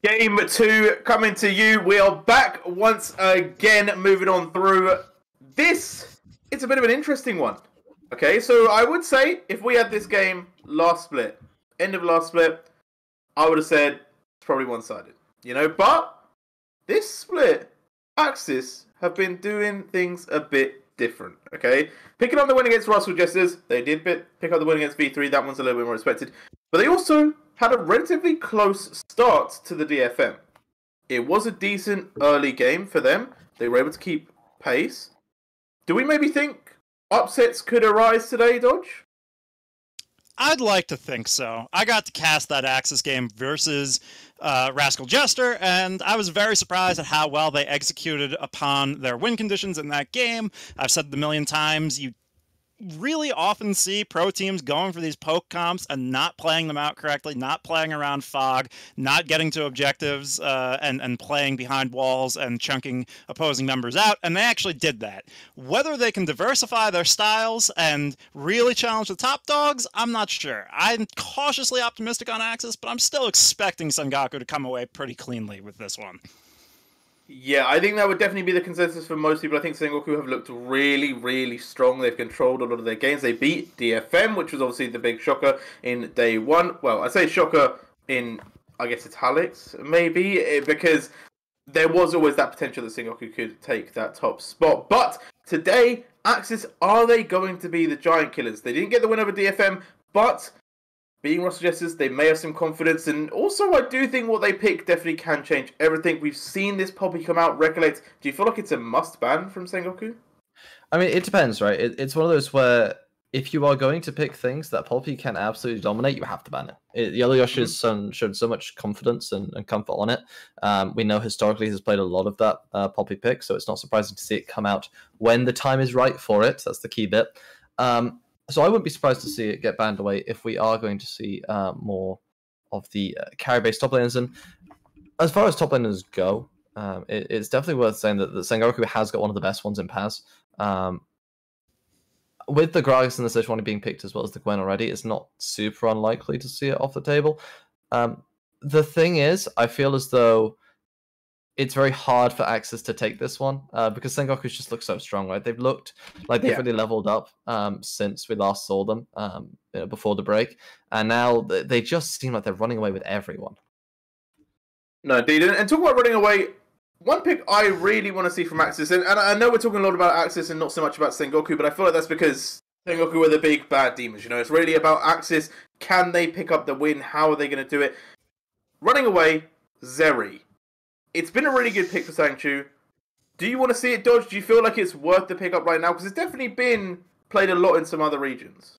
Game 2 coming to you. We are back once again, moving on through this. It's a bit of an interesting one. Okay, so I would say if we had this game last split, end of last split, I would have said it's probably one-sided. You know, but this split, AXZ have been doing things a bit different. Okay, picking up the win against Russell Jesters, they did pick up the win against V3. That one's a little bit more expected, but they also had a relatively close start to the DFM. It was a decent early game for them. They were able to keep pace. Do we maybe think upsets could arise today, Dodge? I'd like to think so. I got to cast that AXZ game versus Rascal Jester, and I was very surprised at how well they executed upon their win conditions in that game. I've said it a million times, you really often see pro teams going for these poke comps and not playing them out correctly, not playing around fog, not getting to objectives, and playing behind walls and chunking opposing members out, and they actually did that. Whether they can diversify their styles and really challenge the top dogs, I'm not sure. I'm cautiously optimistic on AXZ, but I'm still expecting Sengoku to come away pretty cleanly with this one. Yeah, I think that would definitely be the consensus for most people. I think Sengoku have looked really, really strong. They've controlled a lot of their games. They beat DFM, which was obviously the big shocker in day one. Well, I say shocker in, I guess, italics, maybe, because there was always that potential that Sengoku could take that top spot. But today, AXZ, are they going to be the giant killers? They didn't get the win over DFM, but being Russell Jesters, they may have some confidence, and also I do think what they pick definitely can change everything. We've seen this Poppy come out, Recollect. Do you feel like it's a must ban from Sengoku? I mean, it depends, right? It's one of those where if you are going to pick things that Poppy can absolutely dominate, you have to ban it. Yellow Yoshi's showed so much confidence and comfort on it. We know historically he's played a lot of that Poppy pick, so it's not surprising to see it come out when the time is right for it. That's the key bit. So I wouldn't be surprised to see it get banned away if we are going to see more of the carry-based top laners. And as far as top laners go, it's definitely worth saying that Sengoku has got one of the best ones in Paz. With the Gragas and the Sejuani being picked as well as the Gwen already, it's not super unlikely to see it off the table. The thing is, I feel as though it's very hard for AXZ to take this one because Sengoku's just looked so strong, right? They've looked like they've really leveled up since we last saw them before the break, and now they just seem like they're running away with everyone. No, indeed. And talk about running away, one pick I really want to see from AXZ, and I know we're talking a lot about AXZ and not so much about Sengoku, but I feel like that's because Sengoku are the big bad demons. You know, it's really about AXZ. Can they pick up the win? How are they going to do it? Running away, Zeri. It's been a really good pick for Sangchu. Do you want to see it, Dodge? Do you feel like it's worth the pick up right now? Because it's definitely been played a lot in some other regions.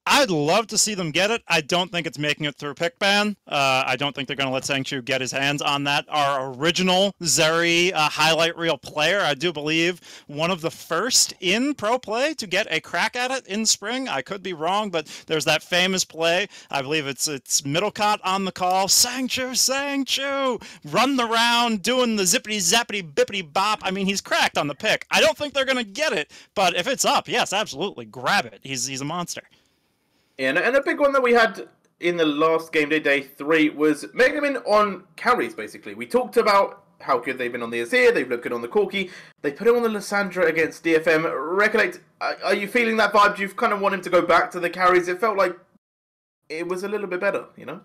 I'd love to see them get it. I don't think it's making it through pick ban. I don't think they're going to let Sangchu get his hands on that. Our original Zeri highlight reel player, I do believe, one of the first in pro play to get a crack at it in spring. I could be wrong, but there's that famous play. I believe it's Middlecott on the call. Sangchu, run the round, doing the zippity zappity bippity bop. I mean, he's cracked on the pick. I don't think they're going to get it, but if it's up, yes, absolutely, grab it. He's a monster. Yeah, and a big one that we had in the last game day, day 3, was Megamin on carries, basically. We talked about how good they've been on the Azir, they've looked good on the Corki. They put him on the Lissandra against DFM. Recollect, are you feeling that vibe? Do you kind of want him to go back to the carries? It felt like it was a little bit better, you know?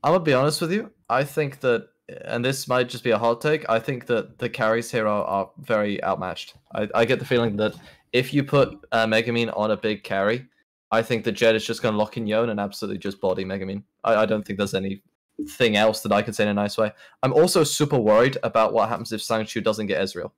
I'm going to be honest with you. I think that, and this might just be a hot take, I think that the carries here are very outmatched. I get the feeling that if you put Megamin on a big carry, I think the Jett is just going to lock in Yone and absolutely just body Megamin. I don't think there's anything else that I can say in a nice way. I'm also super worried about what happens if Sangchu doesn't get Ezreal.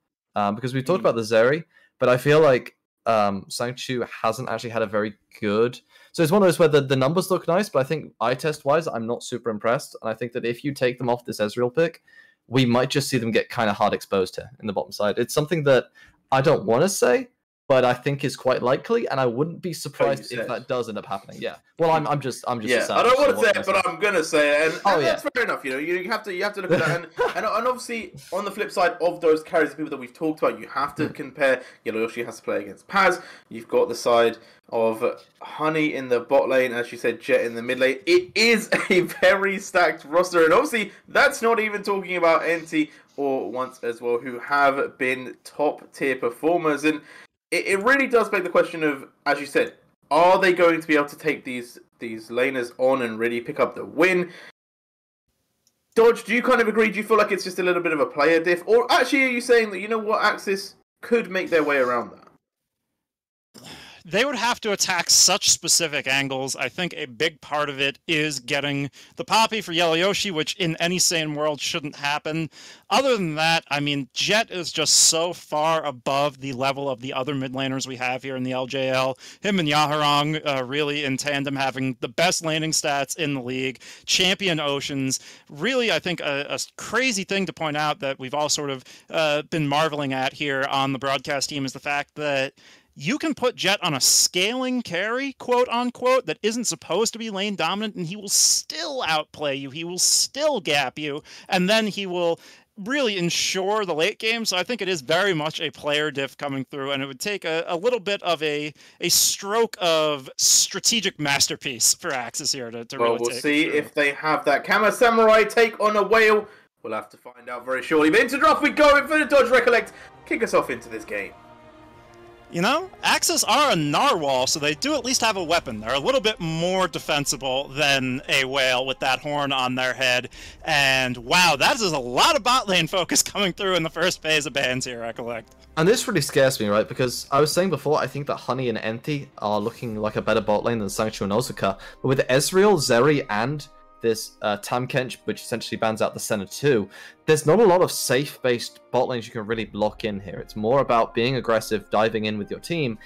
Because we've talked about the Zeri, but I feel like Sangchu hasn't actually had a very good... So it's one of those where the numbers look nice, but I think eye test-wise, I'm not super impressed. And I think that if you take them off this Ezreal pick, we might just see them get kind of hard exposed here in the bottom side. It's something that I don't want to say, but I think is quite likely, and I wouldn't be surprised if that does end up happening. Yeah. Well, I'm just. Yeah, I don't want to say it, but I'm gonna say it, and that's fair enough. You know, you have to look at that, and obviously on the flip side of those carries, the people that we've talked about, you have to compare. Yoshi has to play against Paz. You've got the side of Honey in the bot lane, as you said, Jet in the mid lane. It is a very stacked roster, and obviously that's not even talking about NT or Once as well, who have been top tier performers, and it really does beg the question of, as you said, are they going to be able to take these laners on and really pick up the win? Dodge, do you kind of agree? Do you feel like it's just a little bit of a player diff, or actually are you saying that, you know what, AXIZ could make their way around that? They would have to attack such specific angles. I think a big part of it is getting the Poppy for Yellow Yoshi, which in any sane world shouldn't happen. Other than that, I mean, Jet is just so far above the level of the other mid laners we have here in the LJL. Him and Yaharong really in tandem having the best laning stats in the league. Champion Oceans. Really, I think a crazy thing to point out that we've all sort of been marveling at here on the broadcast team is the fact that you can put Jet on a scaling carry, quote unquote, that isn't supposed to be lane dominant, and he will still outplay you. He will still gap you, and then he will really ensure the late game. So I think it is very much a player diff coming through, and it would take a little bit of a stroke of strategic masterpiece for AXIZ here to really we'll take see if they have that Kama Samurai take on a whale. We'll have to find out very shortly. But into draft we go for the Dodge Recollect. Kick us off into this game. You know, AXIZ are a narwhal, so they do at least have a weapon. They're a little bit more defensible than a whale with that horn on their head. And wow, that is a lot of bot lane focus coming through in the first phase of bans here, Recollect. And this really scares me, right? Because I was saying before, I think that Honey and Enti are looking like a better bot lane than Sanctuary and Ozuka. But with Ezreal, Zeri, and this Tam Kench, which essentially bans out the center too, there's not a lot of safe-based bot lanes you can really block in here. It's more about being aggressive, diving in with your team,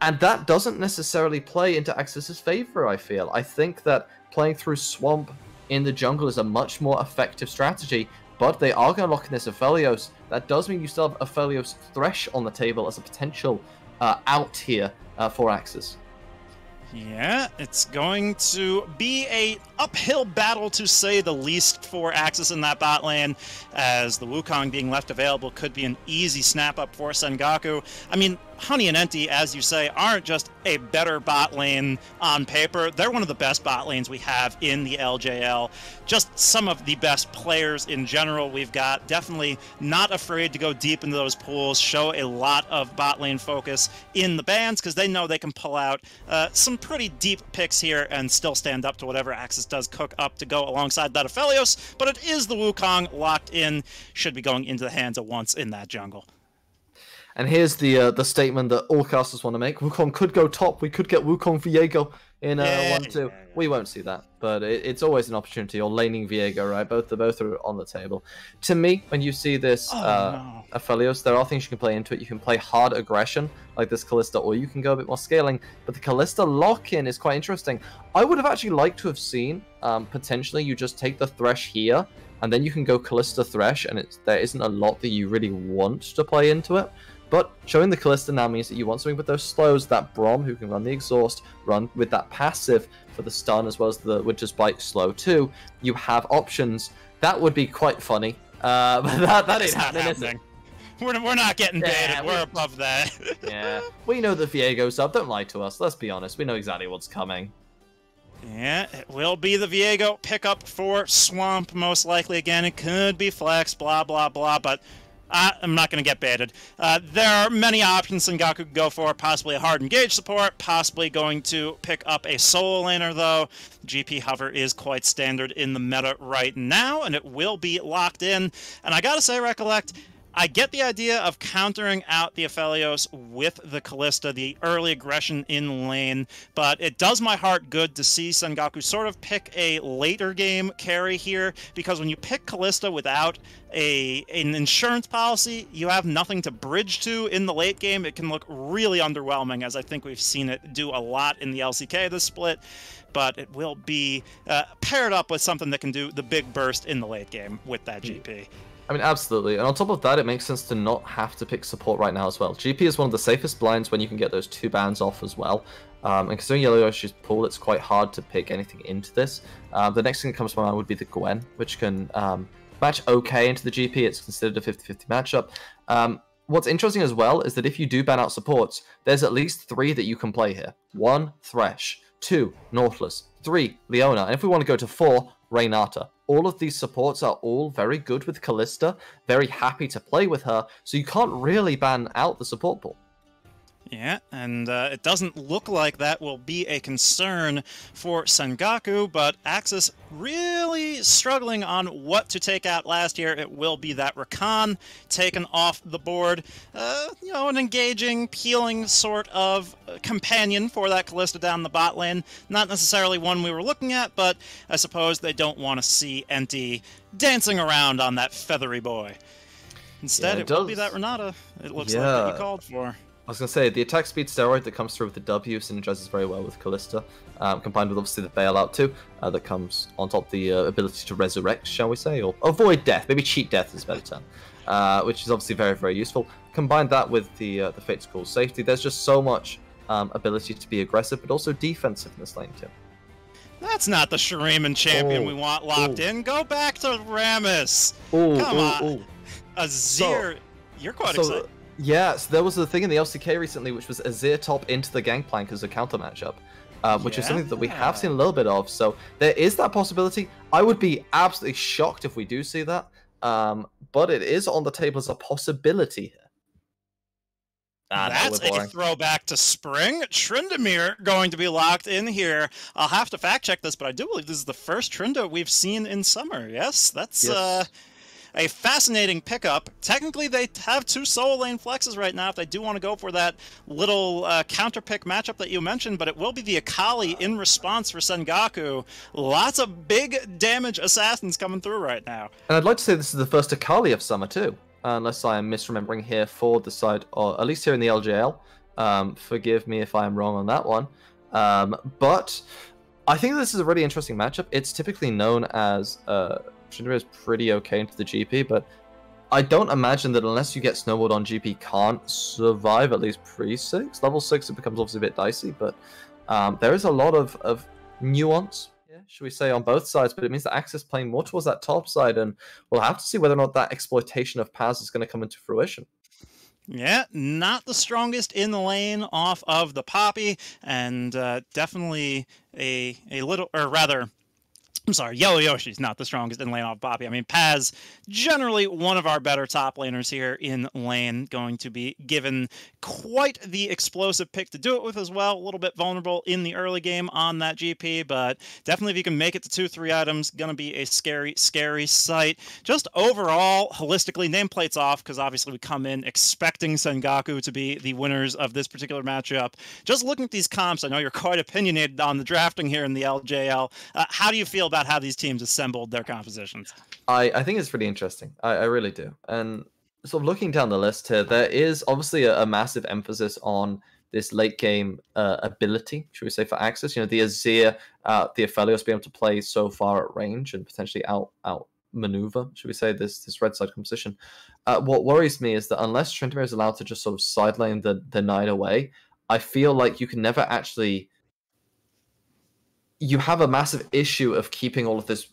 and that doesn't necessarily play into AXIZ's favor, I feel. I think that playing through Swamp in the jungle is a much more effective strategy, but they are going to lock in this Aphelios. That does mean you still have Aphelios Thresh on the table as a potential out here for AXIZ. Yeah, it's going to be a uphill battle to say the least for AXIZ in that bot lane, as the Wukong being left available could be an easy snap-up for Sengoku. I mean, Honey and Enti, as you say, aren't just a better bot lane on paper. They're one of the best bot lanes we have in the LJL. Just some of the best players in general we've got. Definitely not afraid to go deep into those pools, show a lot of bot lane focus in the bans, because they know they can pull out some pretty deep picks here and still stand up to whatever AXIZ does cook up to go alongside that Aphelios. But it is the Wukong locked in, should be going into the hands of Once in that jungle. And here's the statement that all casters want to make. Wukong could go top. We could get Wukong Viego in 1-2. We won't see that, but it's always an opportunity. Or laning Viego, right? Both are on the table. To me, when you see this Aphelios, there are things you can play into it. You can play hard aggression, like this Kalista, or you can go a bit more scaling. But the Kalista lock-in is quite interesting. I would have actually liked to have seen, potentially, you just take the Thresh here, and then you can go Kalista Thresh, and there isn't a lot that you really want to play into it. But showing the Kalista now means that you want something with those slows, that Braum who can run the exhaust, run with that passive for the stun, as well as the Winter's Bite slow too. You have options. That would be quite funny. But that ain't happening, is it? We're not getting baited. We're above that. Yeah. We know the Viego's up. Don't lie to us. Let's be honest. We know exactly what's coming. Yeah, it will be the Viego pickup for Swamp, most likely. Again, it could be Flex, blah, blah, blah, but I'm not going to get baited. There are many options Sengoku could go for, possibly a hard engage support, possibly going to pick up a solo laner, though. GP Hover is quite standard in the meta right now, and it will be locked in. And I gotta say, Recollect, I get the idea of countering out the Aphelios with the Kalista, the early aggression in lane, but it does my heart good to see Sengoku sort of pick a later game carry here, because when you pick Kalista without an insurance policy, you have nothing to bridge to in the late game. It can look really underwhelming, as I think we've seen it do a lot in the LCK this split, but it will be paired up with something that can do the big burst in the late game with that GP. I mean, absolutely. And on top of that, it makes sense to not have to pick support right now as well. GP is one of the safest blinds when you can get those 2 bans off as well. And considering Yellow Yoshi's pool, it's quite hard to pick anything into this. The next thing that comes to mind would be the Gwen, which can match okay into the GP. It's considered a 50-50 matchup. What's interesting as well is that if you do ban out supports, there's at least 3 that you can play here. 1, Thresh. 2, Nautilus. 3, Leona. And if we want to go to 4, Reynata. All of these supports are all very good with Callista, very happy to play with her, so you can't really ban out the support pool. Yeah, and it doesn't look like that will be a concern for Sengoku, but AXIZ really struggling on what to take out last year. It will be that Rakan taken off the board. You know, an engaging, peeling sort of companion for that Callista down the bot lane. Not necessarily one we were looking at, but I suppose they don't want to see Enti dancing around on that feathery boy. Instead, Yeah, it will be that Renata, it looks like, that you called for. I was going to say, the attack speed steroid that comes through with the W synergizes very well with Callista, combined with obviously the bailout too, that comes on top of the ability to resurrect, shall we say, or avoid death, maybe cheat death is a better term, which is obviously very, very useful. Combine that with the Fate's Call safety, there's just so much ability to be aggressive, but also defensive in this lane too. That's not the Shuriman champion we want locked in. Go back to Rammus. Come on. Azir, you're quite excited. Yeah, so there was a thing in the LCK recently, which was Azir top into the Gangplank as a counter matchup, which is something that we have seen a little bit of. So there is that possibility. I would be absolutely shocked if we do see that, but it is on the table as a possibility here. That's a throwback to spring. Tryndamere going to be locked in here. I'll have to fact check this, but I do believe this is the first Tryndo we've seen in summer. Yes, that's a fascinating pickup. Technically, they have 2 solo lane flexes right now if they do want to go for that little counter pick matchup that you mentioned, but it will be the Akali in response for Sengoku. Lots of big damage assassins coming through right now. And I'd like to say this is the first Akali of summer too, unless I am misremembering here for the side, or at least here in the LJL. Forgive me if I am wrong on that one. But I think this is a really interesting matchup. It's typically known as... Tryndamere is pretty okay into the GP, but I don't imagine that unless you get snowballed on GP, can't survive at least pre-6. Level 6, it becomes obviously a bit dicey, but there is a lot of nuance, should we say, on both sides, but it means that AXIZ playing more towards that top side, and we'll have to see whether or not that exploitation of Paz is going to come into fruition. Yeah, not the strongest in the lane off of the Poppy, and definitely a little, or rather... I'm sorry, Yellow Yoshi's not the strongest in lane off Poppy. I mean, Paz, generally one of our better top laners here in lane, going to be given quite the explosive pick to do it with as well. A little bit vulnerable in the early game on that GP, but definitely if you can make it to 2-3 items, gonna be a scary, scary sight. Just overall, holistically, nameplates off, because obviously we come in expecting Sengoku to be the winners of this particular matchup. Just looking at these comps, I know you're quite opinionated on the drafting here in the LJL. How do you feel about how these teams assembled their compositions? I think it's pretty interesting. I really do. And sort of looking down the list here, there is obviously a massive emphasis on this late game ability, should we say, for AXIZ. You know, the Azir, the Aphelios being able to play so far at range and potentially out maneuver, should we say, this red side composition. What worries me is that unless Tryndamere is allowed to just sort of sideline the Knight away, I feel like you can never actually... You have a massive issue of keeping all of this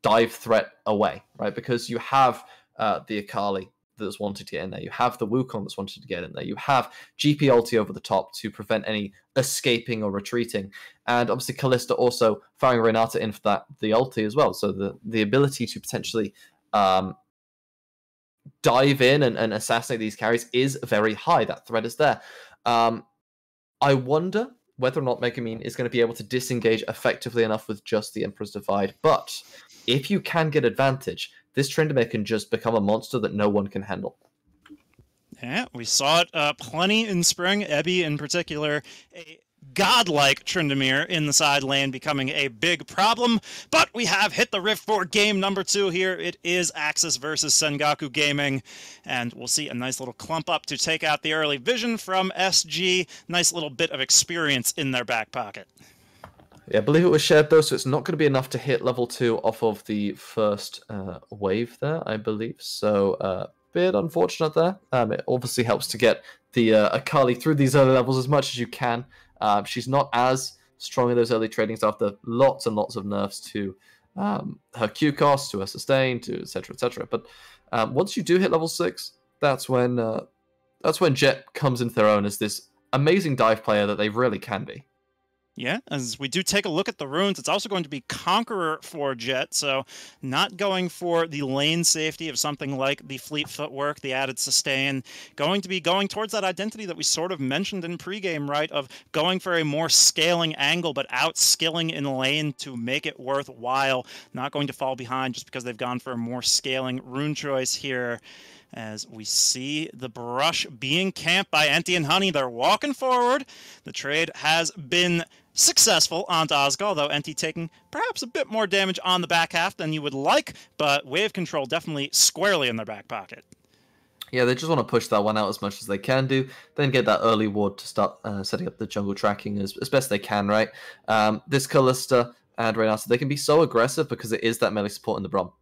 dive threat away, right? Because you have the Akali that's wanted to get in there. You have the Wukong that's wanted to get in there. You have GP ulti over the top to prevent any escaping or retreating. And obviously Callista also firing Reynata in for the ulti as well. So the ability to potentially dive in and assassinate these carries is very high. That threat is there. I wonder whether or not Megumin is going to be able to disengage effectively enough with just the Emperor's Divide. But if you can get advantage, this Tryndamere can just become a monster that no one can handle. Yeah, we saw it plenty in spring. Ebby, in particular, a godlike Tryndamere in the side lane becoming a big problem. But we have hit the rift for game number 2 here. It is AXIZ versus Sengoku Gaming. And we'll see a nice little clump up to take out the early vision from SG. Nice little bit of experience in their back pocket. Yeah, I believe it was shared though, so it's not going to be enough to hit level 2 off of the first wave there, I believe. So, bit unfortunate there. It obviously helps to get the Akali through these early levels as much as you can. She's not as strong in those early tradings after lots and lots of nerfs to her Q cost, to her sustain, to etc. etc. But once you do hit level 6, that's when Jet comes into their own as this amazing dive player that they really can be. Yeah, as we do take a look at the runes, it's also going to be Conqueror for Jet, so not going for the lane safety of something like the fleet footwork, the added sustain, going to be going towards that identity that we sort of mentioned in pregame, right, of going for a more scaling angle, but out-skilling in lane to make it worthwhile, not going to fall behind just because they've gone for a more scaling rune choice here. As we see the brush being camped by Enti and Honey, they're walking forward. The trade has been successful onto Asuka, although Enti taking perhaps a bit more damage on the back half than you would like, but wave control definitely squarely in their back pocket. Yeah, they just want to push that one out as much as they can do, then get that early ward to start setting up the jungle tracking as best they can, right? This Kalista and Reynata, they can be so aggressive because it is that melee support in the Braum.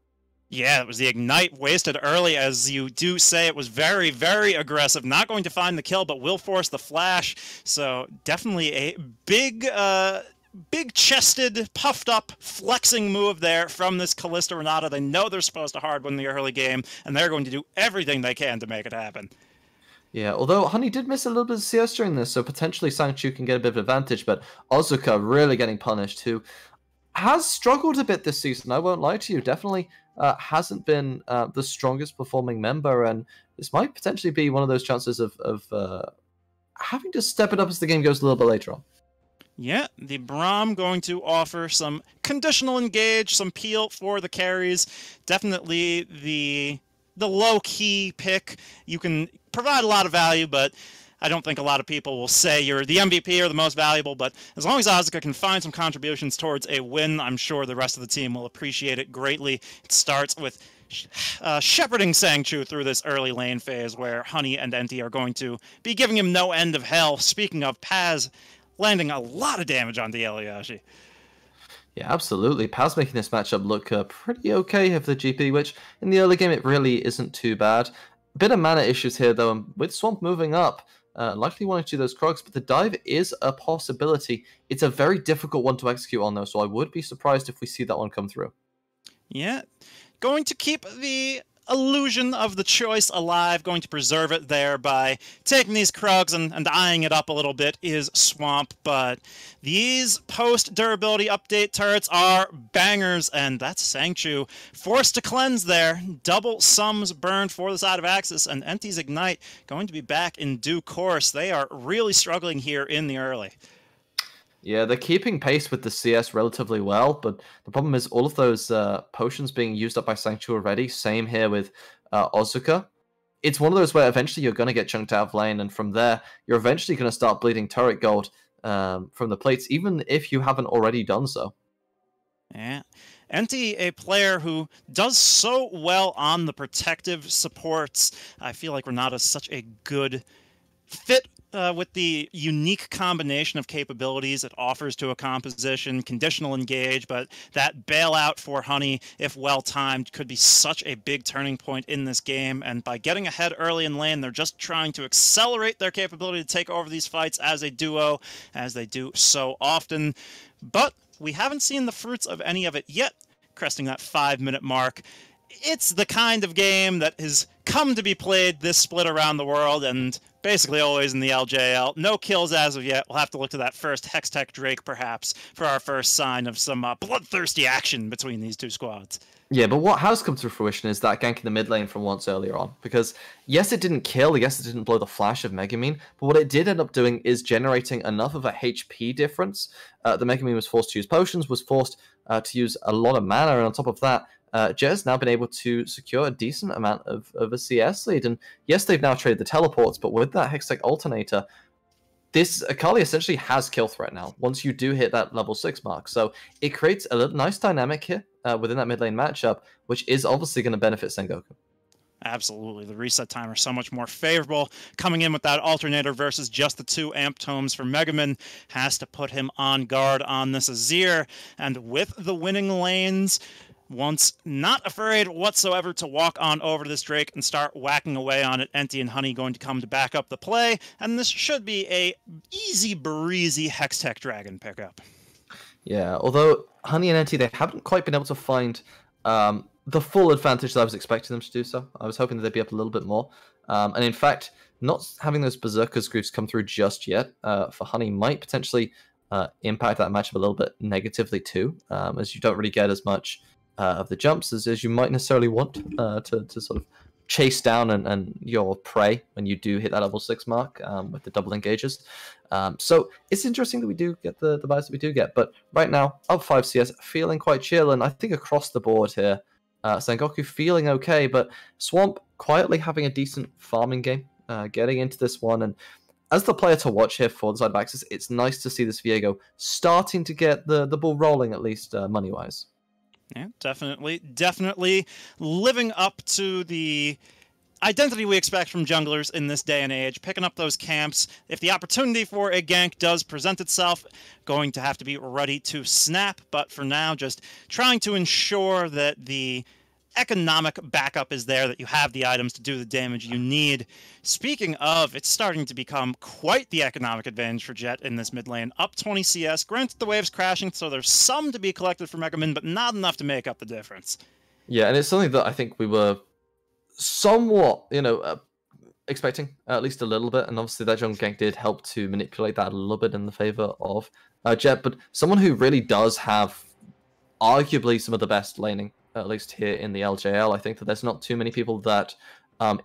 Yeah, it was the Ignite wasted early, as you do say. It was very, very aggressive. Not going to find the kill, but will force the flash. So definitely a big-chested, puffed-up, flexing move there from this Kalista Renata. They know they're supposed to hard win the early game, and they're going to do everything they can to make it happen. Yeah, although Honey did miss a little bit of CS during this, so potentially Sangchu can get a bit of advantage, but Ozuka really getting punished, who has struggled a bit this season, I won't lie to you. Definitely hasn't been the strongest performing member, and this might potentially be one of those chances of having to step it up as the game goes a little bit later on. Yeah, the Braum going to offer some conditional engage, some peel for the carries. Definitely the low-key pick. You can provide a lot of value, but I don't think a lot of people will say you're the MVP or the most valuable, but as long as Asuka can find some contributions towards a win, I'm sure the rest of the team will appreciate it greatly. It starts with shepherding Sangchu through this early lane phase where Honey and Enti are going to be giving him no end of hell. Speaking of, Paz landing a lot of damage on the Eliashi. Yeah, absolutely. Paz making this matchup look pretty okay for the GP, which in the early game it really isn't too bad. A bit of mana issues here though, and with Swamp moving up, likely wanting to do those Krogs, but the dive is a possibility. It's a very difficult one to execute on though, so I would be surprised if we see that one come through. Yeah, going to keep the illusion of the choice alive, going to preserve it there by taking these Krogs and eyeing it up a little bit is Swamp, but these post-durability update turrets are bangers, and that's Sangchu forced to cleanse there. Double sums burned for the side of AXIZ, and Enti's Ignite going to be back in due course. They are really struggling here in the early. Yeah, they're keeping pace with the CS relatively well, but the problem is all of those potions being used up by Sangchu already. Same here with Ozuka. It's one of those where eventually you're going to get chunked out of lane, and from there, you're eventually going to start bleeding turret gold from the plates, even if you haven't already done so. Yeah. Enti, a player who does so well on the protective supports. I feel like Renata's such a good fit with the unique combination of capabilities it offers to a composition, conditional engage, but that bailout for Honey, if well-timed, could be such a big turning point in this game, and by getting ahead early in lane, they're just trying to accelerate their capability to take over these fights as a duo, as they do so often, but we haven't seen the fruits of any of it yet, cresting that 5-minute mark. It's the kind of game that has come to be played this split around the world, and basically always in the LJL. No kills as of yet. We'll have to look to that first Hextech Drake, perhaps, for our first sign of some bloodthirsty action between these two squads. Yeah, but what has come to fruition is that gank in the mid lane from once earlier on. Because, yes, it didn't kill, yes, it didn't blow the flash of Megumin, but what it did end up doing is generating enough of a HP difference. The Megumin was forced to use potions, was forced to use a lot of mana, and on top of that, Jet has now been able to secure a decent amount of a CS lead. And yes, they've now traded the teleports, but with that Hextech Alternator, this Akali essentially has kill threat now, once you do hit that level 6 mark. So it creates a nice dynamic here within that mid lane matchup, which is obviously going to benefit Sengoku. Absolutely. The reset timer so much more favorable. Coming in with that alternator versus just the 2 amp tomes for Megaman has to put him on guard on this Azir. And with the winning lanes, once not afraid whatsoever to walk on over to this Drake and start whacking away on it. Enti and Honey going to come to back up the play. And this should be a easy breezy Hextech Dragon pickup. Yeah, although Honey and Enti, they haven't quite been able to find the full advantage that I was expecting them to do so. I was hoping that they'd be up a little bit more. And in fact, not having those Berserker's Grooves come through just yet for Honey might potentially impact that matchup a little bit negatively too, as you don't really get as much of the jumps as you might necessarily want to sort of chase down and your prey when you do hit that level 6 mark with the double engages. So it's interesting that we do get the buys that we do get, but right now, up 5 CS, feeling quite chill, and I think across the board here, Sengoku feeling okay, but Swamp quietly having a decent farming game, getting into this one, and as the player to watch here for the side of AXZ, it's nice to see this Viego starting to get the ball rolling, at least money-wise. Yeah, definitely living up to the identity we expect from junglers in this day and age, picking up those camps. If the opportunity for a gank does present itself, going to have to be ready to snap, but for now, just trying to ensure that the economic backup is there, that you have the items to do the damage you need. Speaking of, it's starting to become quite the economic advantage for Jet in this mid lane. Up 20 CS, granted the wave's crashing, so there's some to be collected for Megaman, but not enough to make up the difference. Yeah, and it's something that I think we were somewhat, expecting at least a little bit, and obviously that jungle gank did help to manipulate that a little bit in the favor of Jet, but someone who really does have arguably some of the best laning, at least here in the LJL. I think that there's not too many people that,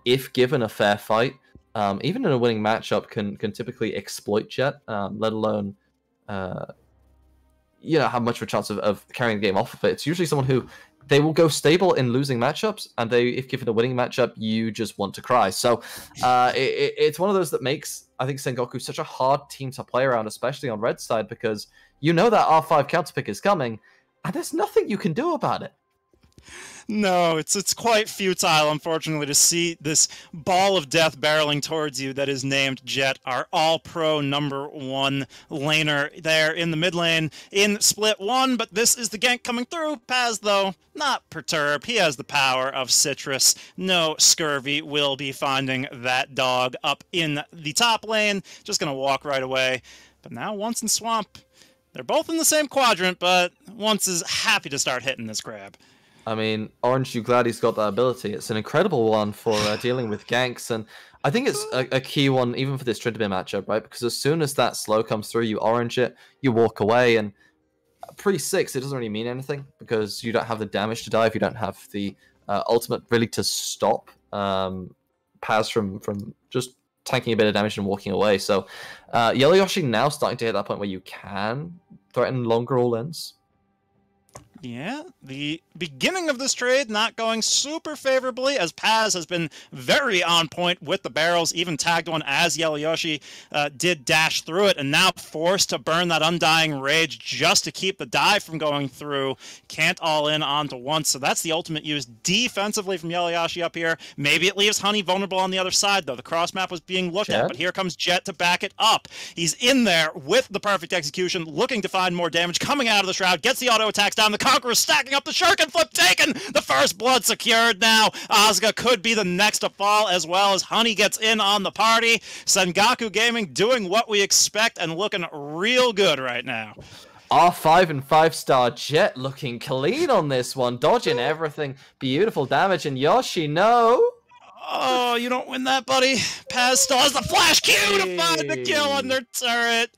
if given a fair fight, even in a winning matchup, can typically exploit Jet, let alone have much of a chance of carrying the game off of it. It's usually someone who they will go stable in losing matchups, and if given a winning matchup, you just want to cry. So it's one of those that makes, I think, Sengoku such a hard team to play around, especially on red side, because you know that R5 counter pick is coming, and there's nothing you can do about it. No, it's quite futile, unfortunately, to see this ball of death barreling towards you that is named Jet, our all-pro #1 laner there in the mid lane in split 1, but this is the gank coming through. Paz, though, not perturbed. He has the power of Citrus. No scurvy will be finding that dog up in the top lane. Just going to walk right away. But now Once and Swamp, they're both in the same quadrant, but Once is happy to start hitting this grab. I mean, Orange, you're glad he's got that ability. It's an incredible one for dealing with ganks, and I think it's a key one even for this Tryndamere matchup, right? Because as soon as that slow comes through, you orange it, you walk away, and pre-6, it doesn't really mean anything because you don't have the damage to dive, you don't have the ultimate really to stop Paz from just tanking a bit of damage and walking away. So Yellow Yoshi now starting to hit that point where you can threaten longer all-ins. Yeah, the beginning of this trade not going super favorably, as Paz has been very on point with the barrels, even tagged one as Yellow Yoshi did dash through it, and now forced to burn that Undying Rage just to keep the dive from going through. Can't all in onto Once, so that's the ultimate use defensively from Yellow Yoshi up here. Maybe it leaves Honey vulnerable on the other side, though. The cross map was being looked at, but here comes Jet to back it up. He's in there with the perfect execution, looking to find more damage, coming out of the Shroud, gets the auto attacks down, the Conqueror stacking up, the Shuriken flip taken, the first blood secured now. Asuka could be the next to fall, as well as Honey gets in on the party. Sengoku Gaming doing what we expect and looking real good right now. R5 and 5-star Jet looking clean on this one, dodging everything. Beautiful damage, and Yoshi, no. Oh, you don't win that, buddy. Paz still has the flash Q to find the kill on their turret.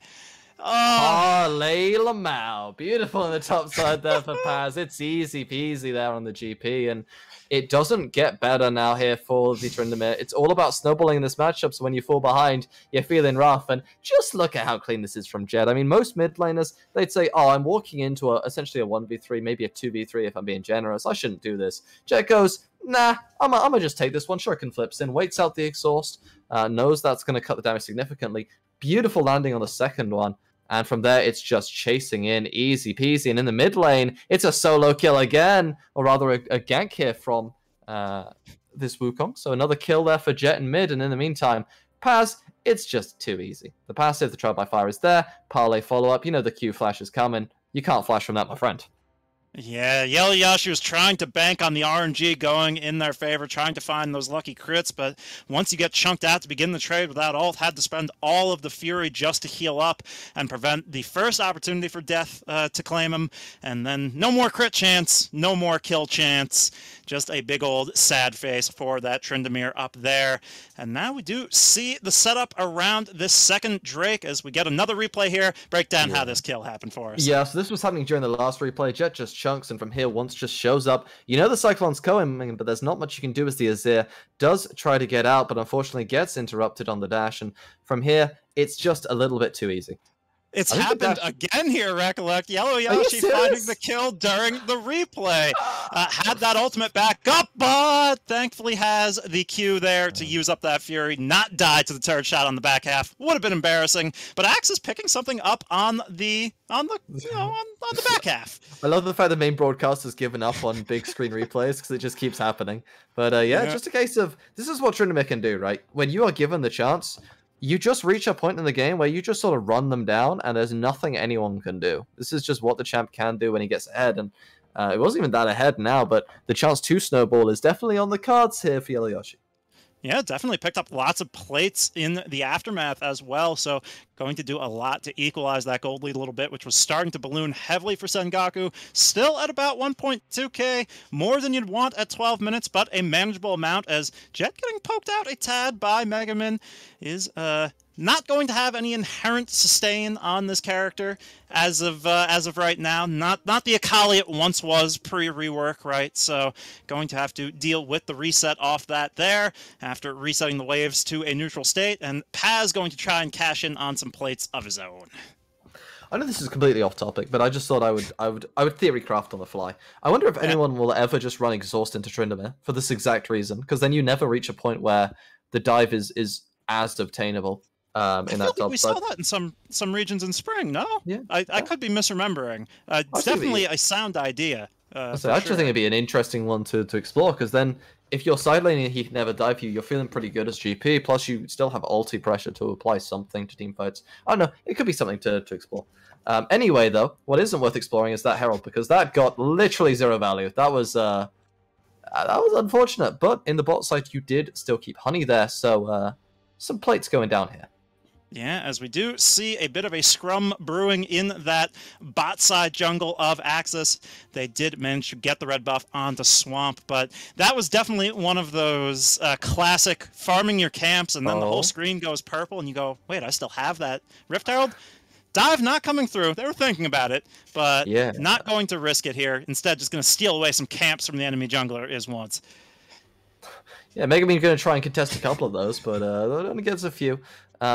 Oh, Layla Mao. Beautiful on the top side there for Paz. It's easy peasy there on the GP, and it doesn't get better now here for the Tryndamere. It's all about snowballing in this matchup, so when you fall behind, you're feeling rough, and just look at how clean this is from Jet. I mean, most mid laners, they'd say, oh, I'm walking into essentially a 1v3, maybe a 2v3 if I'm being generous. I shouldn't do this. Jet goes, nah, I'm gonna just take this one. Shuriken flips in, waits out the exhaust, knows that's going to cut the damage significantly. Beautiful landing on the second one. And from there, it's just chasing in, easy peasy. And in the mid lane, it's a solo kill again, or rather a gank here from this Wukong. So another kill there for Jet in mid, and in the meantime, Paz, it's just too easy. The passive, the trial by fire is there, parlay follow-up, you know the Q flash is coming. You can't flash from that, my friend. Yeah, Yellow was trying to bank on the RNG going in their favor, trying to find those lucky crits, but once you get chunked out to begin the trade without ult, had to spend all of the Fury just to heal up and prevent the first opportunity for death to claim him, and then no more crit chance, no more kill chance, just a big old sad face for that Tryndamere up there. And now we do see the setup around this second Drake as we get another replay here, break down how this kill happened for us. Yeah, so this was happening during the last replay. Jet just chunks, and from here, once just shows up. You know the Cyclone's coming, but there's not much you can do as the Azir does try to get out, but unfortunately gets interrupted on the dash. And from here, it's just a little bit too easy. It's happened again here, Recollect. Yellow Yoshi finding the kill during the replay. Had that ultimate back up, but thankfully has the Q there to use up that Fury, not die to the turret shot on the back half. Would have been embarrassing, but AXZ picking something up on the back half. I love the fact the main broadcast has given up on big screen replays because it just keeps happening. But yeah, just a case of this is what Tryndamere can do, right? When you are given the chance, you just reach a point in the game where you just sort of run them down, and there's nothing anyone can do. This is just what the champ can do when he gets ahead, and it wasn't even that ahead now, but the chance to snowball is definitely on the cards here for Yellow Yoshi. Yeah, definitely picked up lots of plates in the aftermath as well, so going to do a lot to equalize that gold lead a little bit, which was starting to balloon heavily for Sengoku. Still at about 1.2k, more than you'd want at 12 minutes, but a manageable amount as Jet getting poked out a tad by Megaman is not going to have any inherent sustain on this character as of right now. Not the Akali it once was pre-rework, right? So going to have to deal with the reset off that there after resetting the waves to a neutral state, and Paz going to try and cash in on some plates of his own. I know this is completely off topic, but I just thought I would theory craft on the fly. I wonder if anyone will ever just run exhaust into Tryndamere for this exact reason, because then you never reach a point where the dive is as obtainable. In that we saw that in some regions in spring. No, I could be misremembering. It's definitely a sound idea. I just think it'd be an interesting one to explore, because then if you're side laning and he can never dive you, you're feeling pretty good as GP. Plus, you still have ulti pressure to apply something to team fights. I don't know. It could be something to explore. Anyway, though, what isn't worth exploring is that Herald, because that got literally zero value. That was unfortunate. But in the bot side, you did still keep Honey there, so some plates going down here. Yeah, as we do see a bit of a scrum brewing in that bot side jungle of AXZ. They did manage to get the red buff onto Swamp, but that was definitely one of those classic farming your camps, and then the whole screen goes purple, and you go, wait, I still have that Rift Herald? Dive not coming through. They were thinking about it, but not going to risk it here. Instead, just going to steal away some camps from the enemy jungler is once. Yeah, Megaman's going to try and contest a couple of those, but it only gets a few.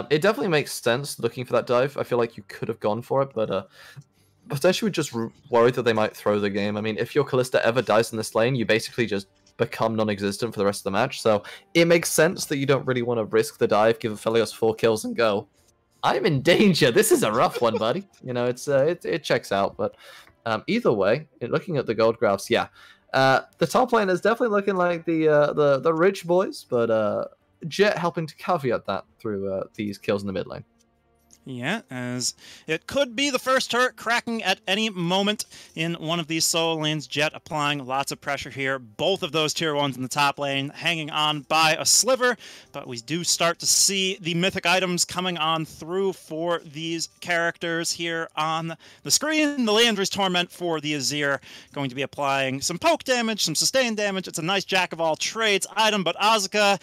It definitely makes sense looking for that dive. I feel like you could have gone for it, but potentially just worried that they might throw the game. I mean, if your Kalista ever dies in this lane, you basically just become non-existent for the rest of the match. So it makes sense that you don't really want to risk the dive, give Aphelios 4 kills and go, I'm in danger. This is a rough one, buddy. You know, it checks out. But either way, looking at the gold graphs, yeah. The top lane is definitely looking like the rich boys, but Jet helping to caveat that through these kills in the mid lane. Yeah, as it could be the first turret cracking at any moment in one of these solo lanes. Jet applying lots of pressure here. Both of those tier 1s in the top lane hanging on by a sliver, but we do start to see the mythic items coming on through for these characters here on the screen. The Leandry's Torment for the Azir going to be applying some poke damage, some sustained damage. It's a nice jack-of-all-trades item, but Asuka,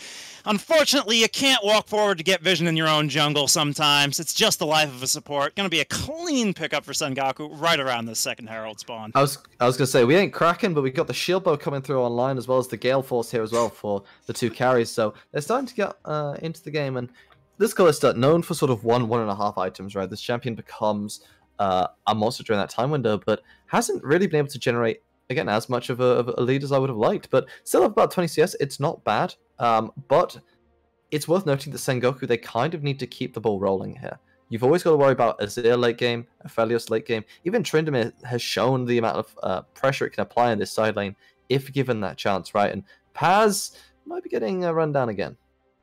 unfortunately, you can't walk forward to get vision in your own jungle sometimes. It's just the life of a support. Going to be a clean pickup for Sengoku right around the second Herald spawn. I was going to say, we ain't cracking, but we got the shield bow coming through online, as well as the Gale Force here as well for the 2 carries. So they're starting to get into the game. And this Kalista, known for sort of 1.5 items, right? This champion becomes a monster during that time window, but hasn't really been able to generate, again, as much of a lead as I would have liked. But still have about 20 CS. It's not bad. But it's worth noting that Sengoku, they kind of need to keep the ball rolling here. You've always got to worry about Azir late game, Aphelios late game. Even Tryndamere has shown the amount of pressure it can apply in this side lane if given that chance, right? And Paz, might be getting run down again.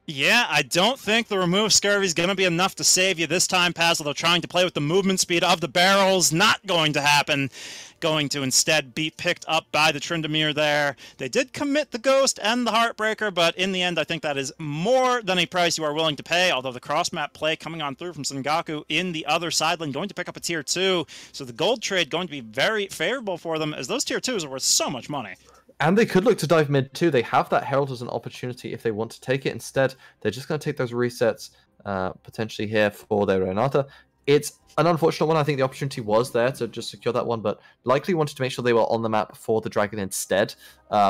Yeah, I don't think the remove scurvy is going to be enough to save you this time, Pazzle. They're trying to play with the movement speed of the barrels. Not going to happen. Going to instead be picked up by the Tryndamere there. They did commit the Ghost and the Heartbreaker, but in the end, I think that is more than a price you are willing to pay, although the cross-map play coming on through from Sengoku in the other side lane, going to pick up a tier 2. So the gold trade going to be very favorable for them, as those tier 2s are worth so much money. And they could look to dive mid too. They have that Herald as an opportunity if they want to take it. Instead, they're just going to take those resets potentially here for their Renata. It's an unfortunate one. I think the opportunity was there to just secure that one, but likely wanted to make sure they were on the map for the Dragon instead,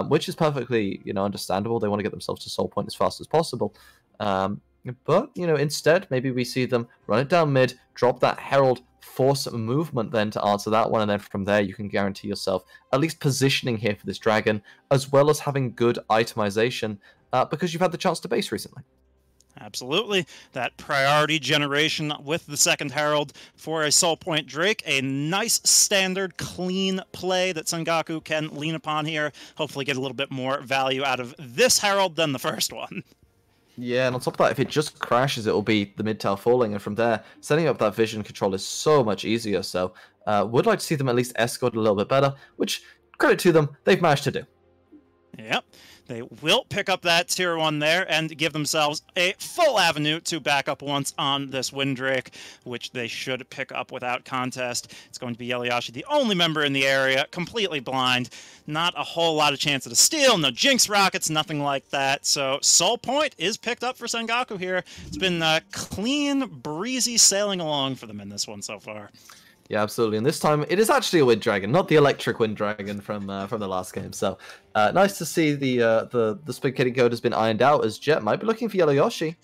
which is perfectly understandable. They want to get themselves to Soul Point as fast as possible. But instead, maybe we see them run it down mid, drop that Herald, force movement then to answer that one, and then from there you can guarantee yourself at least positioning here for this Dragon, as well as having good itemization because you've had the chance to base recently. Absolutely. That priority generation with the second Herald for a Soul Point Drake. A nice, standard, clean play that Sengoku can lean upon here. Hopefully get a little bit more value out of this Herald than the first one. Yeah, and on top of that, if it just crashes, it'll be the mid-tower falling, and from there, setting up that vision control is so much easier. So, would like to see them at least escort a little bit better, which, credit to them, they've managed to do. Yep. They will pick up that tier 1 there and give themselves a full avenue to back up once on this Windrake, which they should pick up without contest. It's going to be Yeliashi, the only member in the area, completely blind. Not a whole lot of chance of a steal, no Jinx rockets, nothing like that. So Soul Point is picked up for Sengoku here. It's been clean, breezy sailing along for them in this one so far. Yeah, absolutely. And this time, it is actually a Wind Dragon, not the electric Wind Dragon from the last game. So, nice to see the spectating code has been ironed out, as Jet might be looking for Yellow Yoshi.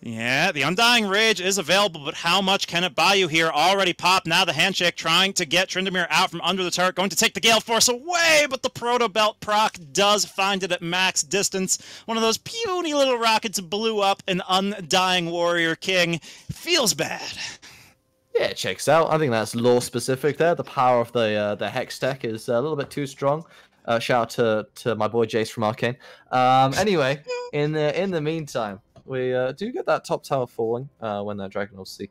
Yeah, the Undying Rage is available, but how much can it buy you here? Already popped. Now the Handshake trying to get Tryndamere out from under the turret, going to take the Gale Force away, but the Proto Belt proc does find it at max distance. One of those puny little rockets blew up an Undying Warrior King. Feels bad. Yeah, it checks out. I think that's lore specific there. The power of the Hex tech is a little bit too strong. Shout out to my boy Jace from Arcane. Anyway, in the meantime, we do get that top tower falling when that Dragon obviously